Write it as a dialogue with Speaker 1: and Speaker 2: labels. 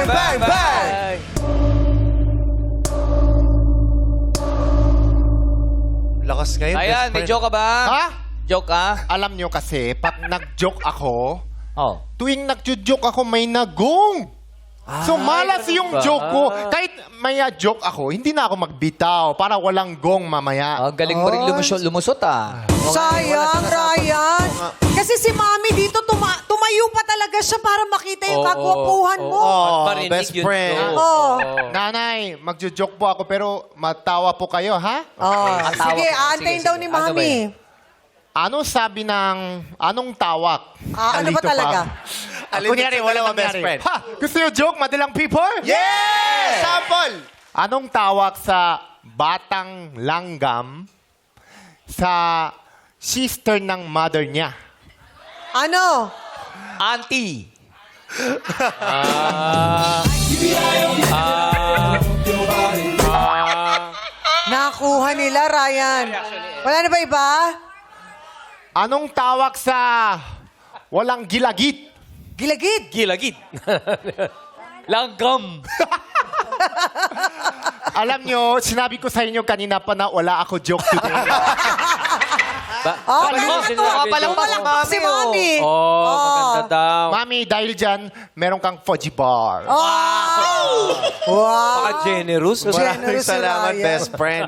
Speaker 1: Bang, bang, bang! Lakas ngayon.
Speaker 2: Ayan,
Speaker 1: best
Speaker 2: may
Speaker 1: friend.
Speaker 2: joke ka ba?
Speaker 3: Ha?
Speaker 2: Joke ka?
Speaker 3: Alam nyo kasi, pag nag-joke ako,
Speaker 2: Oh.
Speaker 3: tuwing nag-joke ako, may nagong. So, malas yung
Speaker 2: ba?
Speaker 3: joke ko. Kahit may joke ako, hindi na ako magbitaw para walang gong mamaya.
Speaker 2: Oh, galing mo rin lumusot ah.
Speaker 4: Sayang, Ryan. Kasi si Mami dito, tumayo pa talaga siya para makita yung kagwapuhan mo.
Speaker 3: Oh,
Speaker 2: Marinig
Speaker 3: best
Speaker 2: yun
Speaker 3: friend.
Speaker 2: to.
Speaker 4: Oh.
Speaker 3: Nanay, magjo-joke po ako pero matawa po kayo, ha?
Speaker 4: Oh.
Speaker 2: Atawa
Speaker 4: Sige,
Speaker 2: ka.
Speaker 4: aantayin
Speaker 2: Sige,
Speaker 4: daw
Speaker 2: sige.
Speaker 4: ni
Speaker 2: Ano ba
Speaker 4: Mami.
Speaker 2: yan?
Speaker 3: Ano sabi ng... Anong tawak?
Speaker 4: Ano ba
Speaker 3: Alito
Speaker 4: talaga?
Speaker 1: Alin
Speaker 3: Kunyari,
Speaker 1: dito
Speaker 3: wala
Speaker 1: talaga,
Speaker 3: best
Speaker 1: best
Speaker 3: friend.
Speaker 1: friend.
Speaker 3: Ha! Gusto nyo joke, madalang people?
Speaker 1: Yes! Sample!
Speaker 3: Anong tawag sa batang langgam sa sister ng mother niya?
Speaker 4: Ano?
Speaker 2: Auntie.
Speaker 4: Nakuha nila, Ryan. Wala na ba iba?
Speaker 3: Anong tawag sa walang gilagit?
Speaker 4: Gilagid.
Speaker 2: Gilagid. Langgam.
Speaker 3: Alam nyo, sinabi ko sa inyo kanina pa na wala ako joke today.
Speaker 4: Oh,
Speaker 2: Palakpak
Speaker 4: si Mami.
Speaker 2: Oh, maganda daw.
Speaker 3: Mami, dahil dyan, meron kang Fuji bar.
Speaker 4: Oh. Wow.
Speaker 2: Baka generous.
Speaker 1: Maraming
Speaker 4: Generous si
Speaker 1: salamat,
Speaker 4: Ryan.
Speaker 1: best friend.